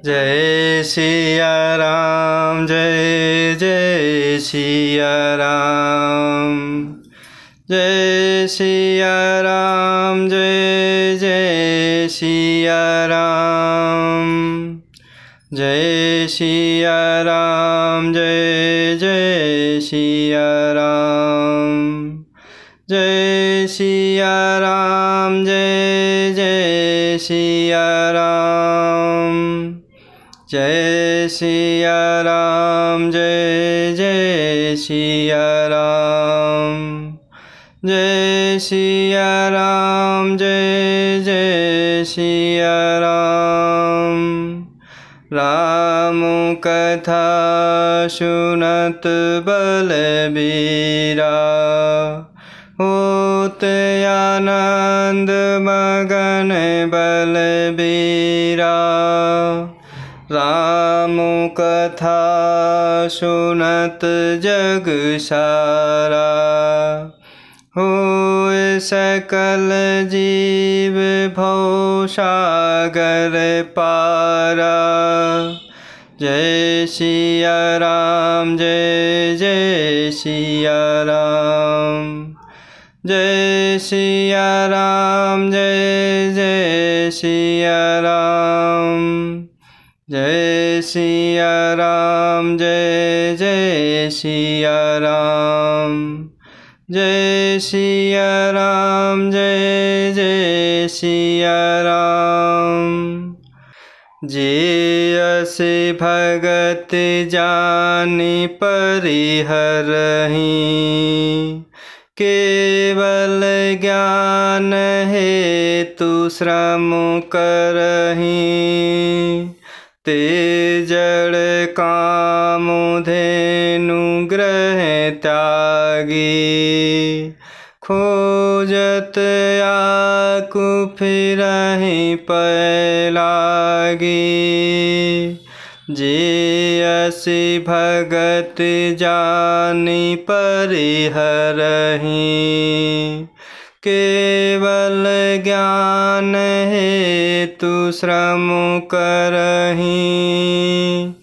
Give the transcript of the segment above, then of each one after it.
जय सिया राम, जय जय सिया राम। जय सिया राम, जय जय सिया राम। जय सिया राम, जय जय सिया राम। जय सिया राम, जय जय सिया राम। जय सिया राम, जय जय सिया राम। जय सिया राम, जय जय सिया राम। राम कथा सुनत बलबीरा, होत आनंद मगन बलबीरा। राम कथा सुनत जग सारा, होए सकल जीव भव सागर पारा। जय सिया राम, जय जय सिया राम। जय सिया राम, जय जय सिया राम। जय सिया राम, जय जय सिया राम। जय सिया राम, जय जय सिया राम। जे अस भगत जानि परिहरहि, केवल ज्ञान हेतु श्रम करहि। ते जड़ काम धेनु ग्रह त्यागी, खोजत आकु फिरहि पै लागी। जे अस भगत जानि परिहरहि, केवल ज्ञान हेतु श्रम करहि।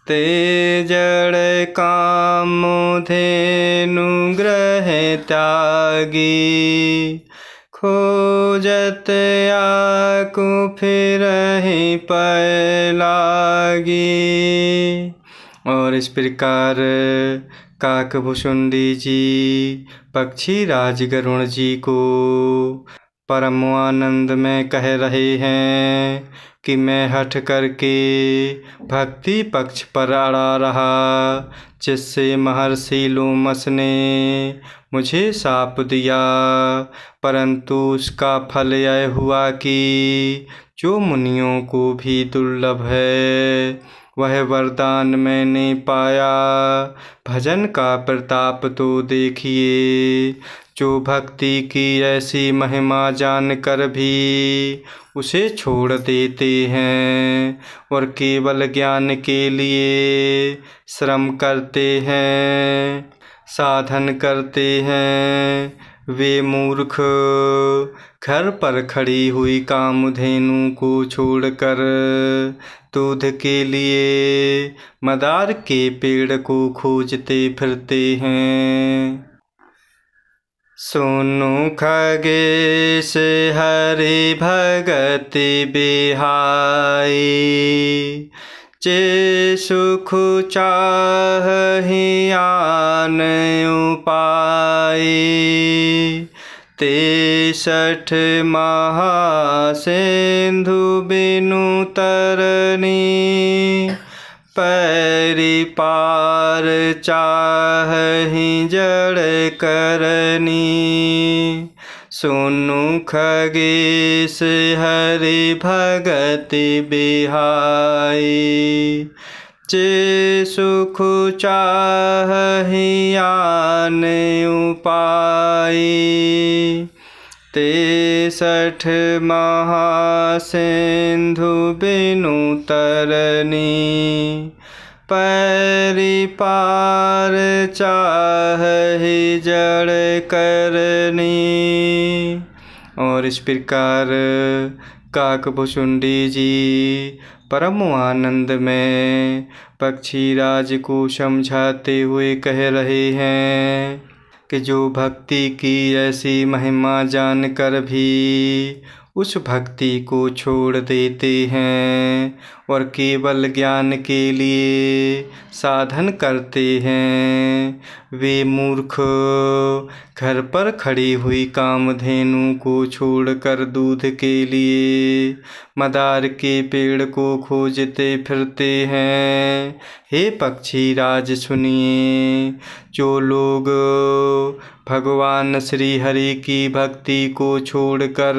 ते जड़ काम धेनु ग्रह त्यागी, खोजत आकु फिरहि पै लागी। और इस प्रकार काकभुशुंडी जी पक्षी राज गरुण जी को परम आनंद में कह रहे हैं कि मैं हठ करके भक्ति पक्ष पर अड़ा रहा, जिससे महर्षि लोमस ने मुझे शाप दिया, परंतु उसका फल यह हुआ कि जो मुनियों को भी दुर्लभ है वह वरदान मैंने पाया। भजन का प्रताप तो देखिए, जो भक्ति की ऐसी महिमा जानकर भी उसे छोड़ देते हैं और केवल ज्ञान के लिए श्रम करते हैं, साधन करते हैं, वे मूर्ख घर पर खड़ी हुई कामधेनु को छोड़कर दूध के लिए मदार के पेड़ को खोजते फिरते हैं। सुनु खगेश हरि भगति बिहाई, जे सुख चाहि आन उपाय। 63 महासिंधु बिनु तरनी, पैरी पार चाहि जड़ करनी। सुनु खगेश हरि भगति बिहाई, जे सुख चाहि आन उपाय। 63 महासिंधु बिनु तरनी, पैरी पार चाहि जड़ करनी। और इस प्रकार काकभुशुंडी जी परम आनंद में पक्षीराज को समझाते हुए कह रहे हैं कि जो भक्ति की ऐसी महिमा जानकर भी उस भक्ति को छोड़ देते हैं और केवल ज्ञान के लिए साधन करते हैं, वे मूर्ख घर पर खड़ी हुई कामधेनु को छोड़कर दूध के लिए मदार के पेड़ को खोजते फिरते हैं। हे पक्षीराज सुनिए, जो लोग भगवान श्री हरि की भक्ति को छोड़कर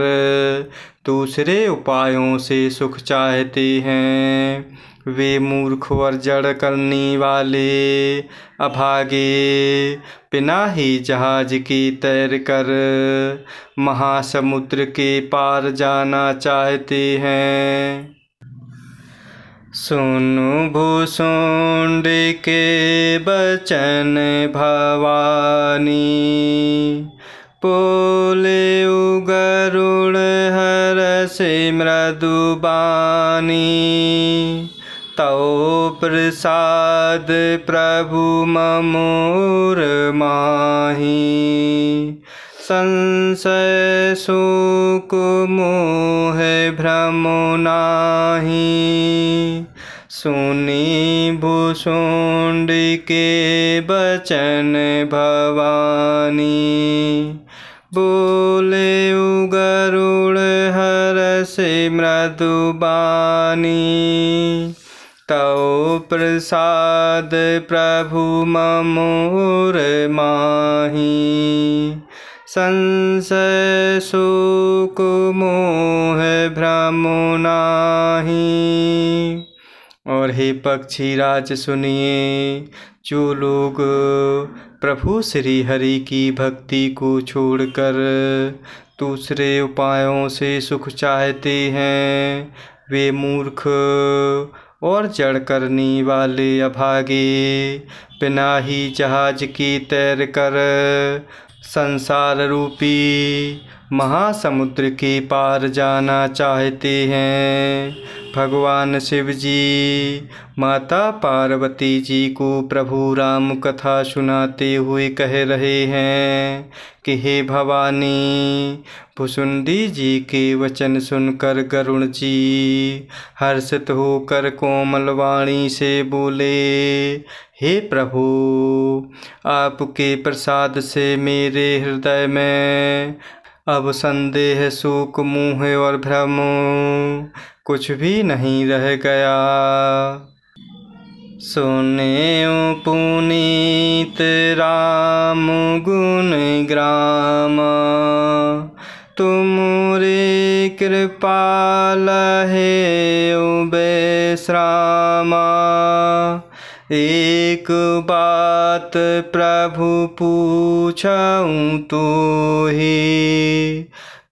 दूसरे उपायों से सुख चाहते हैं, वे मूर्ख और जड़ करने वाले अभागे बिना ही जहाज की तैर कर महासमुद्र के पार जाना चाहते हैं। सुनु भुसुंड के बचन भवानी, बोले गरुड़ हरषि मृदुबानी, तौ प्रसाद प्रभु मोर माही, संशय शोक मोह भ्रम नाही, सुनी भुसुंड के बचन भवानी, बोले गरुड़ हरषि मृदुबानी, तौ प्रसाद प्रभु मोर माही, संशय शोक मोह भ्रम नाही। और हे पक्षीराज सुनिए, जो लोग प्रभु श्री हरि की भक्ति को छोड़कर दूसरे उपायों से सुख चाहते हैं, वे मूर्ख और जड़ करने वाले अभागे बिना ही जहाज की तैर कर संसार रूपी महासमुद्र के पार जाना चाहते हैं। भगवान शिव जी माता पार्वती जी को प्रभु राम कथा सुनाते हुए कह रहे हैं कि हे भवानी, भुसुंडी जी के वचन सुनकर गरुड़ जी हर्षित होकर कोमल वाणी से बोले, हे प्रभु, आपके प्रसाद से मेरे हृदय में अब संदेह शोक मोह और भ्रम कुछ भी नहीं रह गया। सुने पुनीत राम गुण ग्राम, तुमरे कृपाल है विश्रामा, एक बात प्रभु पूछूं तो ही,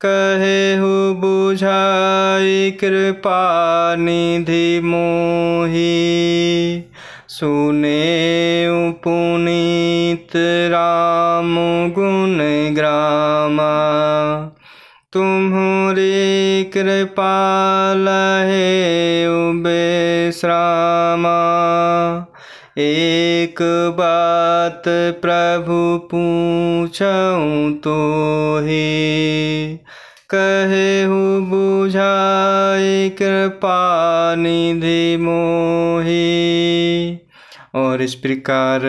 कहे हो बुझाई कृपा निधि मोही, सुने पुनीत राम गुण ग्रामा, तुम्हारी कृपाल है विश्रामा, एक बात प्रभु पूछूं तो ही, कहे हो बुझाई कृपा निधि मोही। और इस प्रकार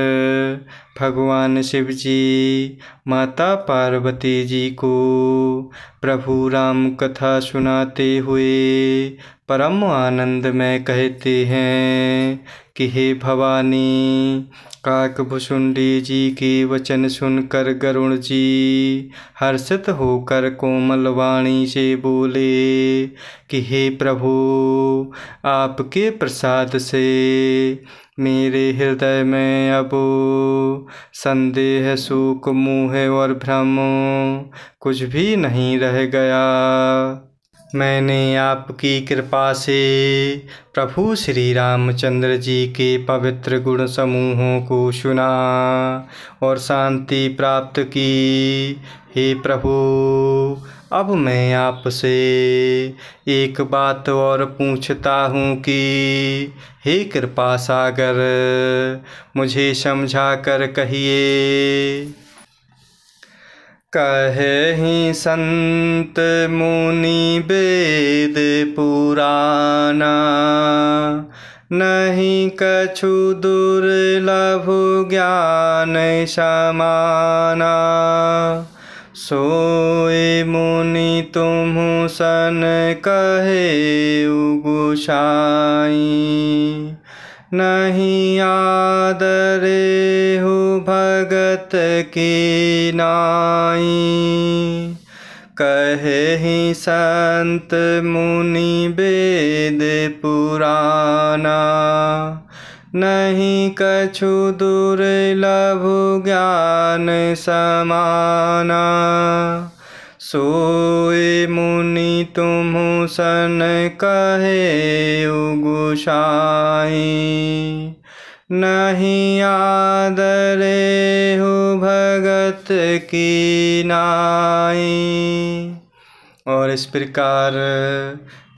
भगवान शिव जी माता पार्वती जी को प्रभु राम कथा सुनाते हुए परम आनंद में कहते हैं कि हे भवानी, काकभुसुंडी जी के वचन सुनकर गरुड़ जी हर्षित होकर कोमल वाणी से बोले कि हे प्रभु, आपके प्रसाद से मेरे हृदय में अब संदेह शोक मोह और भ्रम कुछ भी नहीं रह गया। मैंने आपकी कृपा से प्रभु श्री रामचंद्र जी के पवित्र गुण समूहों को सुना और शांति प्राप्त की। हे प्रभु, अब मैं आपसे एक बात और पूछता हूँ कि हे कृपा सागर, मुझे समझा कर कहिए। कहे संत मुनि वेद पुराना, नहीं कछु दुर्लभ ज्ञान समाना। सोए मुनि तुम्हु सन कहे गोसाई, नहीं आदरे हो भगत की नाई। कहे संत मुनि वेद पुराना, नहीं कछु दुर्लभ ज्ञान समाना। सोए मुनि तुम्हु सन कहे गोसाई, नहीं आदरे हो भगत की नाई। और इस प्रकार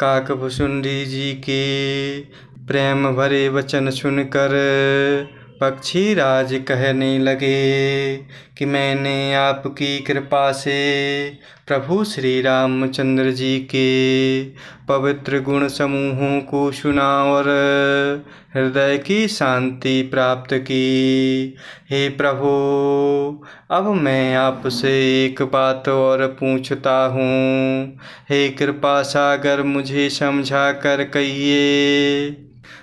काकभुसुंडी जी के प्रेम भरे वचन सुनकर पक्षीराज कहने लगे कि मैंने आपकी कृपा से प्रभु श्री रामचंद्र जी के पवित्र गुण समूहों को सुना और हृदय की शांति प्राप्त की। हे प्रभु, अब मैं आपसे एक बात और पूछता हूँ। हे कृपा सागर, मुझे समझा कर कहिए।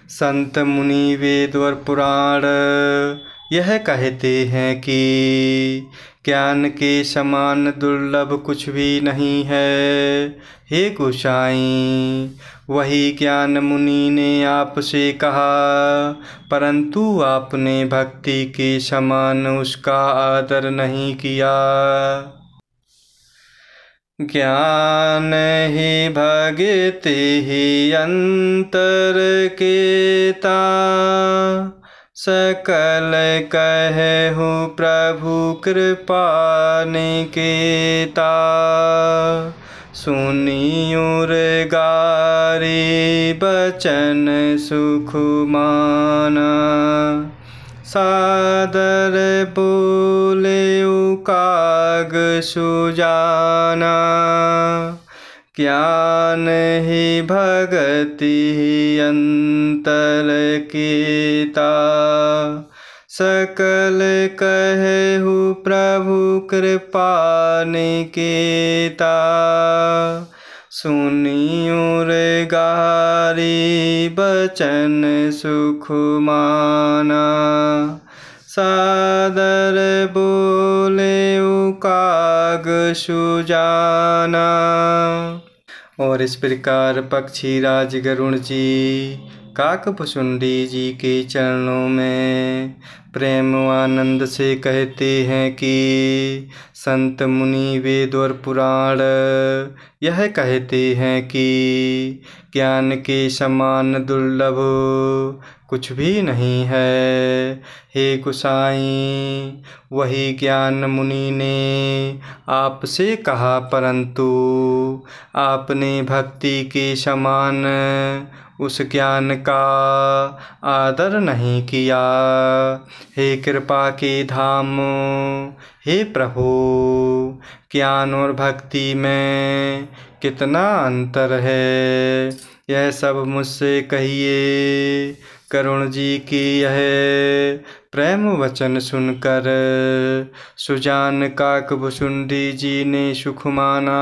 संत मुनि वेद और पुराण यह कहते हैं कि ज्ञान के समान दुर्लभ कुछ भी नहीं है। हे गोसाई, वही ज्ञान मुनि ने आपसे कहा, परंतु आपने भक्ति के समान उसका आदर नहीं किया। ज्ञान ही भगति ही अंतर केता, सकल कहु प्रभु कृपा निकेता। सुनियुर गारी बचन सुख माना, सादर बोले काग सुजाना। ज्ञान ही भगति ही अंतर केता, सकल कहु प्रभु कृपा निकेता। सुनियुर गारी बचन सुख माना, सादर बोले काग सुजाना। और इस प्रकार पक्षीराज गरुण जी काकभुसुंडी जी के चरणों में प्रेम आनंद से कहते हैं कि संत मुनि वेद और पुराण यह कहते हैं कि ज्ञान के समान दुर्लभ कुछ भी नहीं है। हे गोसाई, वही ज्ञान मुनि ने आपसे कहा, परंतु आपने भक्ति के समान उस ज्ञान का आदर नहीं किया। हे कृपा के धाम, हे प्रभु, ज्ञान और भक्ति में कितना अंतर है, यह सब मुझसे कहिए। करुण जी की यह प्रेम वचन सुनकर सुजान काकभुसुंडी जी ने सुख माना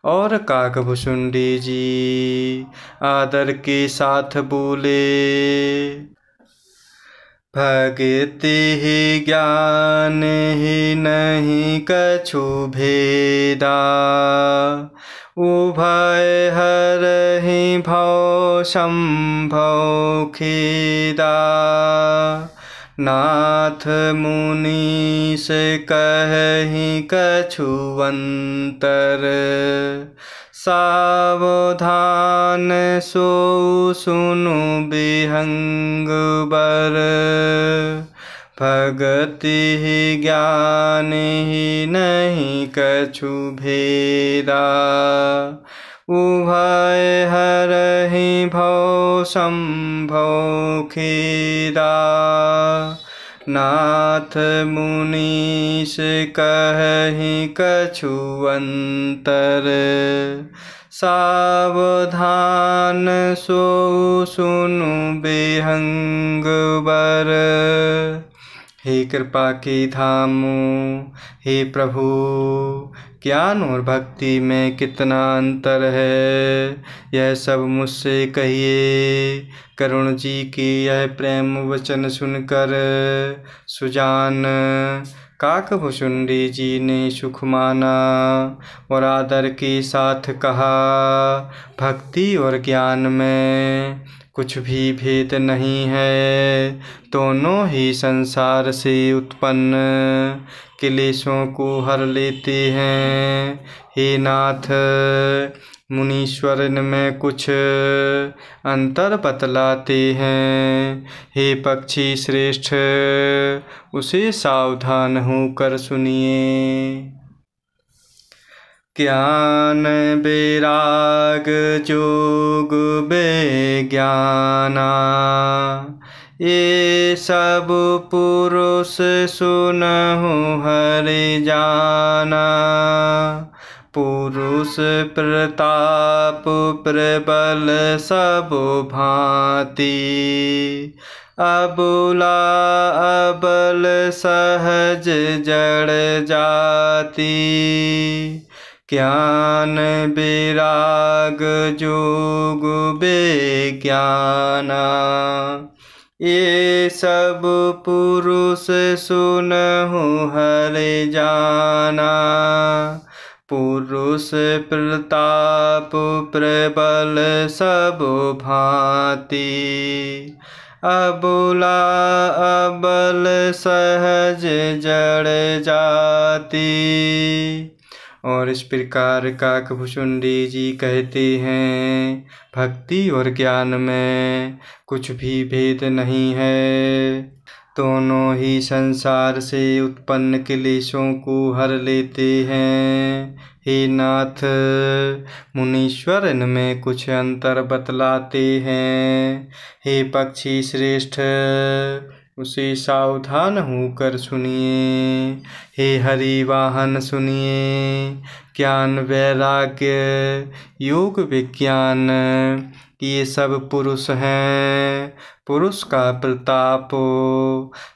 और काकभुसुंडी जी आदर के साथ बोले, भगति ही ज्ञान ही नहीं कछु भेदा, उभय हरहि भव संभव खेदा। नाथ मुनि से कहि कछु अंतर, सावधान सो सुनु विहंग बर। भगति ही ज्ञान ही नहीं कछु भेदा। उभय हरहि भव संभव खेदा। नाथ मुनीश कहहि कछु अंतर। सावधान सो सुनु बेहंग बर। हे कृपा के धामो, हे प्रभु, ज्ञान और भक्ति में कितना अंतर है, यह सब मुझसे कहिए। करुण जी की यह प्रेम वचन सुनकर सुजान काकभुशुंडी जी ने सुख माना और आदर के साथ कहा, भक्ति और ज्ञान में कुछ भी भेद नहीं है, दोनों ही संसार से उत्पन्न क्लेशों को हर लेते हैं। हे नाथ, मुनीश्वर इनमें कुछ अंतर बतलाते हैं। हे पक्षी श्रेष्ठ, उसे सावधान होकर सुनिए। ज्ञान वैराग जोग विज्ञाना। ये सब पुरुष सुनहु हरि जाना। पुरुष प्रताप प्रबल सब भांति। अबला अबल सहज जड़ जाति। ज्ञान वैराग जोग विज्ञाना। ये सब पुरुष सुनहु हरि जाना। पुरुष प्रताप प्रबल सब भांति। अबला अबल सहज जड़ जाति। और इस प्रकार काकभुशुंडी जी कहते हैं, भक्ति और ज्ञान में कुछ भी भेद नहीं है, दोनों ही संसार से उत्पन्न क्लेशों को हर लेते हैं। हे नाथ, मुनीश्वर इनमें कुछ अंतर बतलाते हैं। हे पक्षी श्रेष्ठ, उसे सावधान होकर सुनिए। हे हरि वाहन सुनिए। ज्ञान वैराग्य योग विज्ञान ये सब पुरुष हैं। पुरुष का प्रताप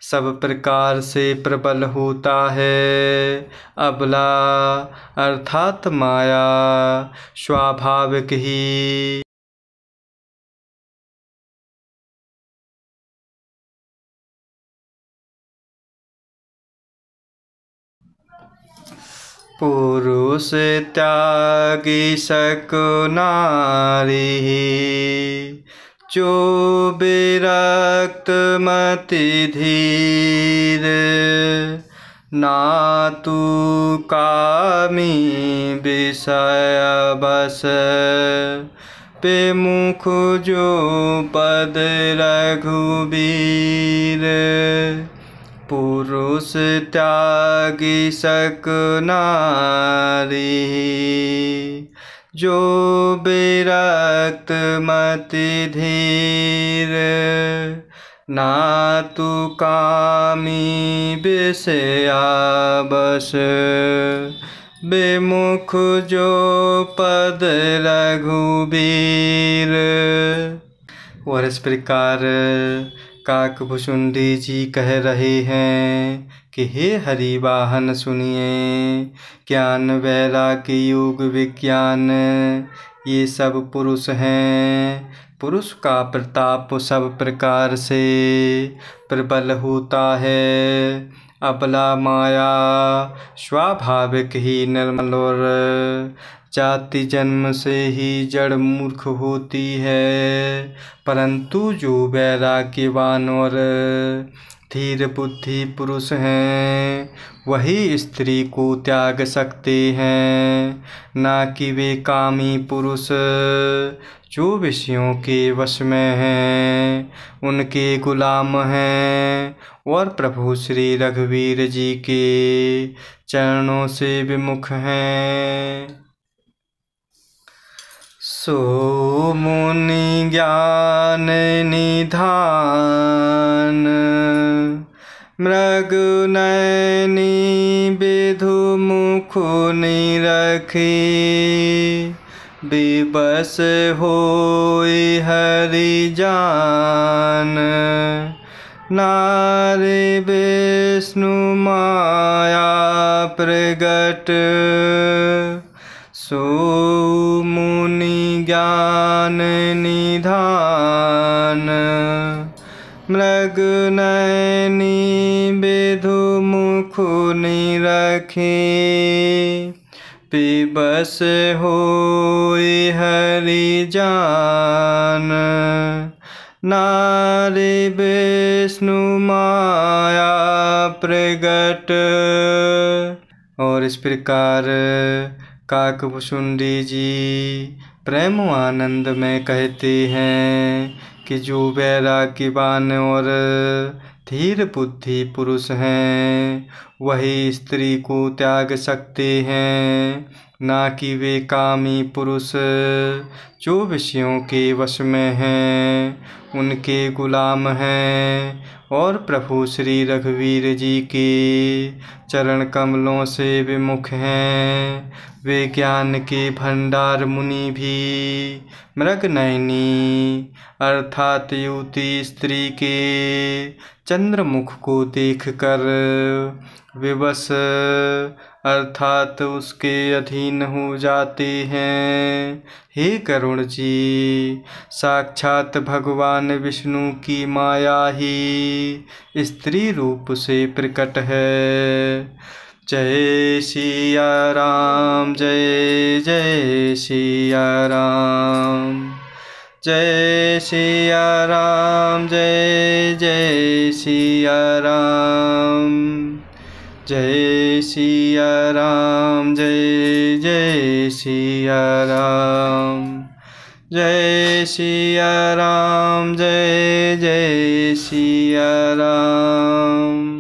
सब प्रकार से प्रबल होता है। अबला अर्थात माया स्वाभाविक ही पुरुष त्यागी सक नारी। जो विरक्त मति धीर। ना तू कामी विषय बस। विमुख जो पद रघुबीर। पुरुष त्यागी सक नारी। जो विरक्त मति धीर। ना तू कामी विषया बस। विमुख जो पद रघुबीर। और इस प्रकार काकभुशुंडी जी कह रहे हैं कि हे हरि वाहन सुनिए। ज्ञान वैराग्य योग विज्ञान ये सब पुरुष हैं। पुरुष का प्रताप सब प्रकार से प्रबल होता है। अबला माया स्वाभाविक ही निर्मल और जाति जन्म से ही जड़ मूर्ख होती है। परंतु जो वैराग्यवान और धीर बुद्धि पुरुष हैं, वही स्त्री को त्याग सकते हैं, ना कि वे कामी पुरुष जो विषयों के वश में हैं। उनके गुलाम हैं और प्रभु श्री रघुवीर जी के चरणों से विमुख हैं। सो मुनि ज्ञान निधान मृग नयनी विधु मुख निरखी विवश होई हरि जान नारी विष्णु माया प्रगट सो मुनि ज्ञान निधान मृग नयनी विधु मुख निरखी विवश होई हरि जान नारी विष्णु माया प्रगट। और इस प्रकार काकभुशुंडी जी प्रेम आनंद में कहते हैं कि जो वैराग्यवान और धीर बुद्धि पुरुष हैं वही स्त्री को त्याग सकते हैं, ना कि वे कामी पुरुष जो विषयों के वश में हैं उनके गुलाम हैं और प्रभु श्री रघुवीर जी के चरण कमलों से विमुख हैं। वे ज्ञान के भंडार मुनि भी मृगनयनी अर्थात युवती स्त्री के चंद्रमुख को देखकर विवश अर्थात उसके अधीन हो जाते हैं। हे करुण जी, साक्षात भगवान विष्णु की माया ही स्त्री रूप से प्रकट है। जय सिया राम, जय जय सिया राम, जय सिया राम, जय जय सिया राम, जय सिया राम, जय जय सिया राम, जय सिया राम, जय जय सिया राम।